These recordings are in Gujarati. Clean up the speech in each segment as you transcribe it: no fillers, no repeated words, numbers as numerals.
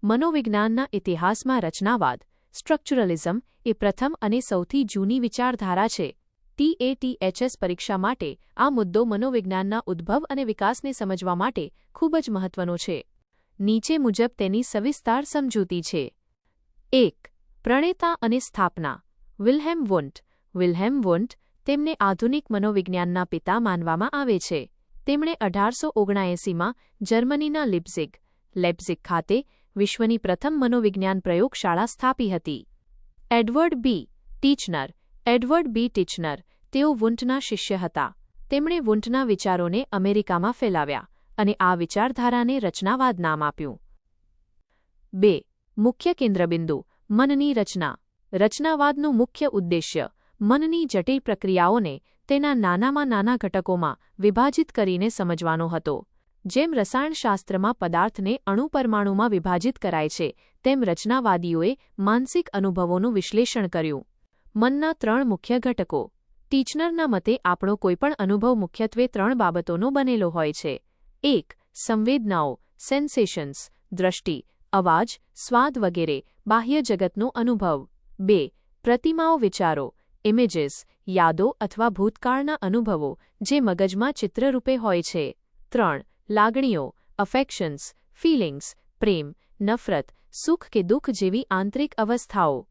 મનોવિજ્ઞાનના ઇતિહાસમાં રચનાવાદ સ્ટ્રક્ચરલિઝમ એ પ્રથમ અને સૌથી જૂની વિચારધારા છે. TATHS પરીક્ષા માટે આ મુદ્દો મનોવિજ્ઞાનના ઉદ્ભવ અને વિકાસને સમજવા માટે ખૂબ જ મહત્વનો છે. નીચે મુજબ તેની સવિસ્તાર સમજૂતી છે. 1. પ્રણેતા અને સ્થાપના. વિલ્હેમ વુન્ટ. વિલ્હેમ વુન્ટ તેમને આધુનિક મનોવિજ્ઞાનના પિતા માનવામાં આવે છે. તેમણે 1879માં જર્મનીના લેપ્ઝિગ ખાતે વિશ્વની પ્રથમ મનોવિજ્ઞાન પ્રયોગશાળા સ્થાપી હતી. એડવર્ડ બી ટીચનર તેઓ વુન્ટના શિષ્ય હતા. તેમણે વુન્ટના વિચારોને અમેરિકામાં ફેલાવ્યા અને આ વિચારધારાને રચનાવાદ નામ આપ્યું. 2. મુખ્ય કેન્દ્રબિંદુ. મનની રચના. રચનાવાદનું મુખ્ય ઉદ્દેશ્ય મનની જટિલ પ્રક્રિયાઓને તેના નાનામાં નાના ઘટકોમાં વિભાજિત કરીને સમજવાનો હતો. જેમ રસાયણશાસ્ત્રમાં પદાર્થને અણુપરમાણુમાં વિભાજિત કરાય છે, તેમ રચનાવાદીઓએ માનસિક અનુભવોનું વિશ્લેષણ કર્યું. મનના 3 મુખ્ય ઘટકો. ટીચનરના મતે આપણો કોઈપણ અનુભવ મુખ્યત્વે 3 બાબતોનો બનેલો હોય છે. 1. સંવેદનાઓ સેન્સેશન્સ, દ્રષ્ટિ, અવાજ, સ્વાદ વગેરે બાહ્ય જગતનો અનુભવ. 2. પ્રતિમાઓ વિચારો ઇમેજીસ, યાદો અથવા ભૂતકાળના અનુભવો જે મગજમાં ચિત્રરૂપે હોય છે. 3. લાગણીઓ અફેક્શન્સ, ફીલિંગ્સ, પ્રેમ, નફરત, સુખ કે દુઃખ જેવી આંતરિક અવસ્થાઓ.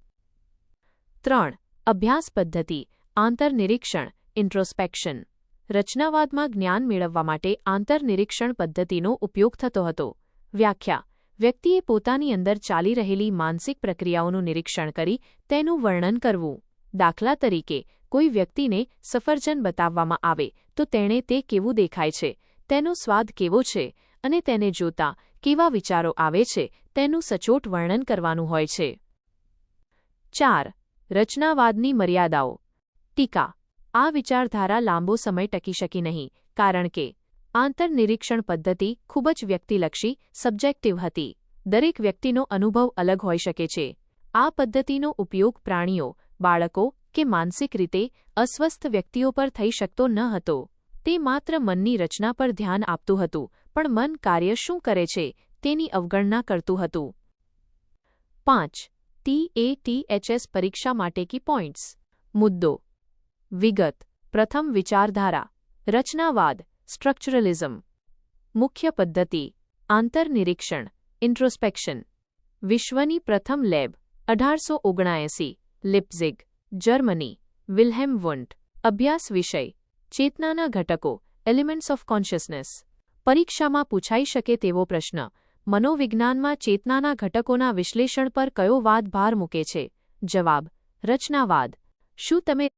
3. અભ્યાસ પદ્ધતિ આંતરનિરીક્ષણ ઇન્ટ્રોસ્પેક્શન. રચનાવાદમાં જ્ઞાન મેળવવા માટે આંતરનિરીક્ષણ પદ્ધતિનો ઉપયોગ થતો હતો. વ્યાખ્યા. વ્યક્તિએ પોતાની અંદર ચાલી રહેલી માનસિક પ્રક્રિયાઓનું નિરીક્ષણ કરી તેનું વર્ણન કરવું. દાખલા તરીકે, કોઈ વ્યક્તિને સફરજન બતાવવામાં આવે તો તેણે તે કેવું દેખાય છે, તેનો સ્વાદ કેવો છે અને તેને જોતા કેવા વિચારો આવે છે તેનું સચોટ વર્ણન કરવાનું હોય છે. 4. રચનાવાદની મર્યાદાઓ. ટીકા. આ વિચારધારા લાંબો સમય ટકી શકી નહીં કારણ કે આંતરનિરીક્ષણ પદ્ધતિ ખૂબ જ વ્યક્તિલક્ષી સબ્જેક્ટિવ હતી. દરેક વ્યક્તિનો અનુભવ અલગ હોઈ શકે છે. આ પદ્ધતિનો ઉપયોગ પ્રાણીઓ, બાળકો કે માનસિક રીતે અસ્વસ્થ વ્યક્તિઓ પર થઈ શકતો ન હતો. તે માત્ર મનની રચના પર ધ્યાન આપતું હતું, પણ મન કાર્ય શું કરે છે તેની અવગણના કરતું હતું. 5. TATHS પરીક્ષા માટે કી પોઇન્ટ્સ. મુદ્દો. વિગત. પ્રથમ વિચારધારા રચનાવાદ સ્ટ્રક્ચરલિઝમ. મુખ્ય પદ્ધતિ આંતરનિરીક્ષણ ઇન્ટ્રોસ્પેક્શન. વિશ્વની પ્રથમ લેબ 1879 લેપ્ઝિગ, જર્મની. વિલ્હેમ વુન્ટ. અભ્યાસ વિષય ચેતનાના ઘટકો એલિમેન્ટ્સ ઓફ કોન્શિયસનેસ. પરીક્ષામાં પૂછાઈ શકે તેવો પ્રશ્ન. મનોવિજ્ઞાનમાં ચેતનાના ઘટકોના વિશ્લેષણ પર કયો વાદ ભાર મૂકે છે? જવાબ. રચનાવાદ. શું તમે